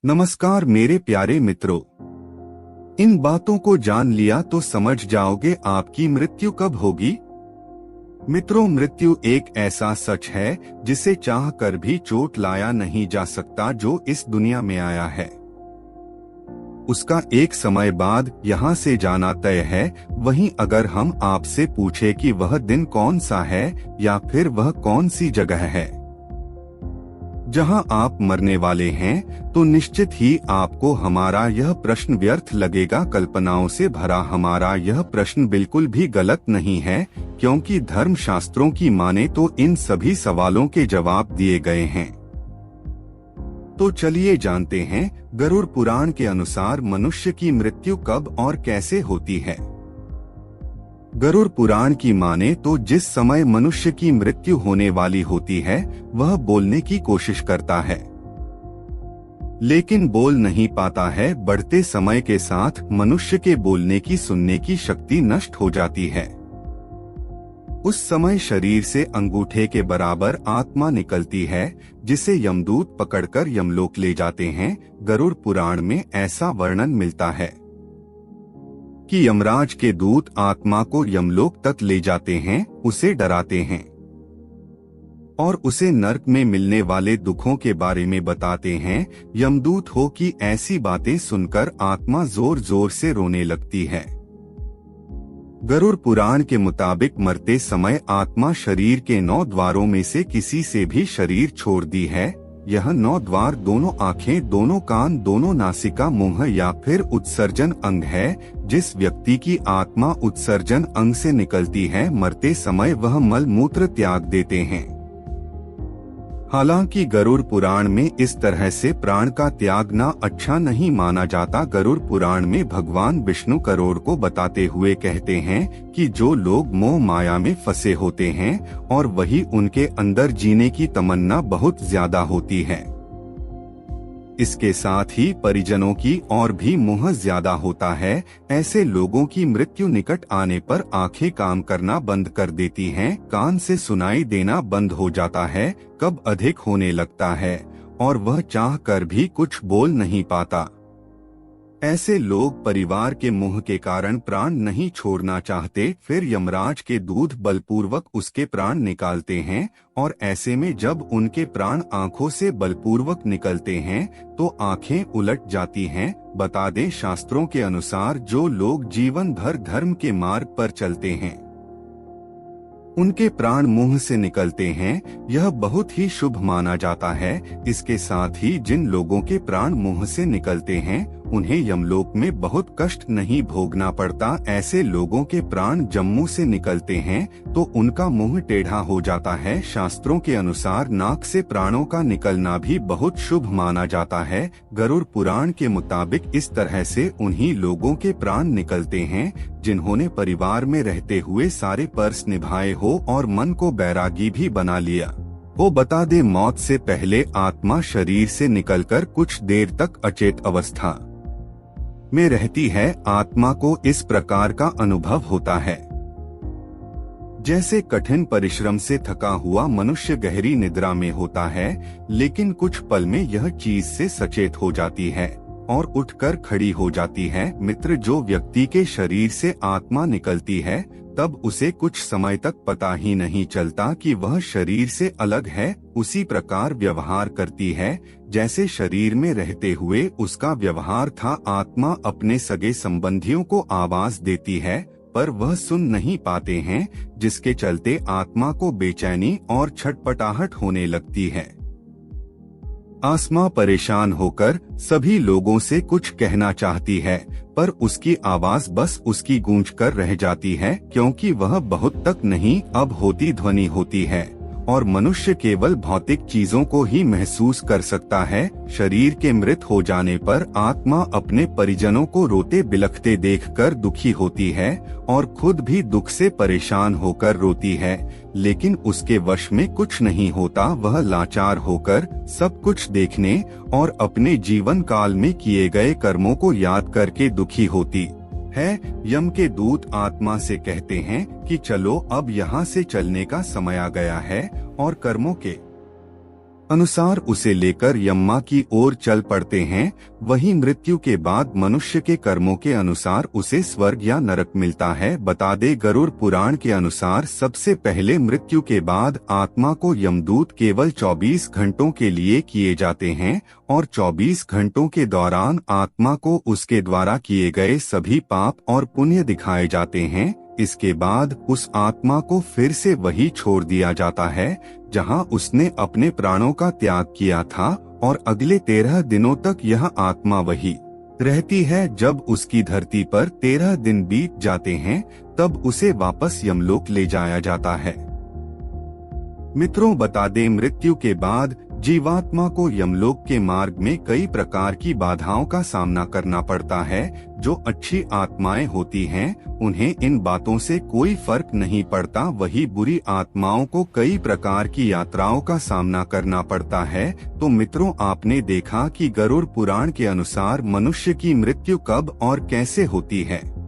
नमस्कार मेरे प्यारे मित्रों। इन बातों को जान लिया तो समझ जाओगे आपकी मृत्यु कब होगी। मित्रों, मृत्यु एक ऐसा सच है जिसे चाह कर भी चोट लाया नहीं जा सकता, जो इस दुनिया में आया है। उसका एक समय बाद यहाँ से जाना तय है। वहीं अगर हम आपसे पूछे कि वह दिन कौन सा है या फिर वह कौन सी जगह है जहां आप मरने वाले हैं, तो निश्चित ही आपको हमारा यह प्रश्न व्यर्थ लगेगा। कल्पनाओं से भरा हमारा यह प्रश्न बिल्कुल भी गलत नहीं है, क्योंकि धर्म शास्त्रों की माने तो इन सभी सवालों के जवाब दिए गए हैं। तो चलिए जानते हैं, गरुड़ पुराण के अनुसार मनुष्य की मृत्यु कब और कैसे होती है। गरुड़ पुराण की माने तो जिस समय मनुष्य की मृत्यु होने वाली होती है, वह बोलने की कोशिश करता है लेकिन बोल नहीं पाता है। बढ़ते समय के साथ मनुष्य के बोलने की, सुनने की शक्ति नष्ट हो जाती है। उस समय शरीर से अंगूठे के बराबर आत्मा निकलती है, जिसे यमदूत पकड़कर यमलोक ले जाते हैं। गरुड़ पुराण में ऐसा वर्णन मिलता है कि यमराज के दूत आत्मा को यमलोक तक ले जाते हैं, उसे डराते हैं और उसे नरक में मिलने वाले दुखों के बारे में बताते हैं। यमदूत हो कि ऐसी बातें सुनकर आत्मा जोर जोर से रोने लगती है। गरुड़ पुराण के मुताबिक मरते समय आत्मा शरीर के 9 द्वारों में से किसी से भी शरीर छोड़ दी है। यह 9 द्वार दोनों आँखें, दोनों कान, दोनों नासिका, मुंह या फिर उत्सर्जन अंग है। जिस व्यक्ति की आत्मा उत्सर्जन अंग से निकलती है, मरते समय वह मल मूत्र त्याग देते हैं। हालांकि गरुड़ पुराण में इस तरह से प्राण का त्यागना अच्छा नहीं माना जाता। गरुड़ पुराण में भगवान विष्णु गरुड़ को बताते हुए कहते हैं कि जो लोग मोह माया में फंसे होते हैं और वही उनके अंदर जीने की तमन्ना बहुत ज्यादा होती है, इसके साथ ही परिजनों की और भी मोह ज्यादा होता है। ऐसे लोगों की मृत्यु निकट आने पर आंखें काम करना बंद कर देती हैं, कान से सुनाई देना बंद हो जाता है, कब अधिक होने लगता है और वह चाह कर भी कुछ बोल नहीं पाता। ऐसे लोग परिवार के मोह के कारण प्राण नहीं छोड़ना चाहते, फिर यमराज के दूत बलपूर्वक उसके प्राण निकालते हैं और ऐसे में जब उनके प्राण आंखों से बलपूर्वक निकलते हैं तो आंखें उलट जाती हैं। बता दें, शास्त्रों के अनुसार जो लोग जीवन भर धर्म के मार्ग पर चलते हैं, उनके प्राण मुंह से निकलते हैं, यह बहुत ही शुभ माना जाता है। इसके साथ ही जिन लोगों के प्राण मुंह से निकलते हैं, उन्हें यमलोक में बहुत कष्ट नहीं भोगना पड़ता। ऐसे लोगों के प्राण जम्मू से निकलते हैं तो उनका मुंह टेढ़ा हो जाता है। शास्त्रों के अनुसार नाक से प्राणों का निकलना भी बहुत शुभ माना जाता है। गरुड़ पुराण के मुताबिक इस तरह से उन्हीं लोगों के प्राण निकलते हैं जिन्होंने परिवार में रहते हुए सारे पर्स निभाए हो और मन को बैरागी भी बना लिया। वो बता दे, मौत से पहले आत्मा शरीर से निकलकर कुछ देर तक अचेत अवस्था में रहती है। आत्मा को इस प्रकार का अनुभव होता है जैसे कठिन परिश्रम से थका हुआ मनुष्य गहरी निद्रा में होता है, लेकिन कुछ पल में यह चीज से सचेत हो जाती है और उठकर खड़ी हो जाती है। मित्र, जो व्यक्ति के शरीर से आत्मा निकलती है, तब उसे कुछ समय तक पता ही नहीं चलता कि वह शरीर से अलग है। उसी प्रकार व्यवहार करती है जैसे शरीर में रहते हुए उसका व्यवहार था। आत्मा अपने सगे संबंधियों को आवाज देती है, पर वह सुन नहीं पाते हैं, जिसके चलते आत्मा को बेचैनी और छटपटाहट होने लगती है। आत्मा परेशान होकर सभी लोगों से कुछ कहना चाहती है, पर उसकी आवाज बस उसकी गूंज कर रह जाती है, क्योंकि वह बहुत तक नहीं अब होती ध्वनि होती है और मनुष्य केवल भौतिक चीजों को ही महसूस कर सकता है। शरीर के मृत हो जाने पर आत्मा अपने परिजनों को रोते बिलखते देखकर दुखी होती है और खुद भी दुख से परेशान होकर रोती है, लेकिन उसके वश में कुछ नहीं होता। वह लाचार होकर सब कुछ देखने और अपने जीवन काल में किए गए कर्मों को याद करके दुखी होती है। यम के दूत आत्मा से कहते हैं कि चलो अब यहाँ से चलने का समय आ गया है और कर्मों के अनुसार उसे लेकर यम्मा की ओर चल पड़ते हैं। वहीं मृत्यु के बाद मनुष्य के कर्मों के अनुसार उसे स्वर्ग या नरक मिलता है। बता दे गरुड़ पुराण के अनुसार सबसे पहले मृत्यु के बाद आत्मा को यमदूत केवल 24 घंटों के लिए किए जाते हैं और 24 घंटों के दौरान आत्मा को उसके द्वारा किए गए सभी पाप और पुण्य दिखाए जाते हैं। इसके बाद उस आत्मा को फिर से वही छोड़ दिया जाता है जहां उसने अपने प्राणों का त्याग किया था और अगले 13 दिनों तक यह आत्मा वही रहती है। जब उसकी धरती पर 13 दिन बीत जाते हैं तब उसे वापस यमलोक ले जाया जाता है। मित्रों, बता दें मृत्यु के बाद जीवात्मा को यमलोक के मार्ग में कई प्रकार की बाधाओं का सामना करना पड़ता है। जो अच्छी आत्माएं होती हैं उन्हें इन बातों से कोई फर्क नहीं पड़ता, वही बुरी आत्माओं को कई प्रकार की यात्राओं का सामना करना पड़ता है। तो मित्रों, आपने देखा कि गरुड़ पुराण के अनुसार मनुष्य की मृत्यु कब और कैसे होती है।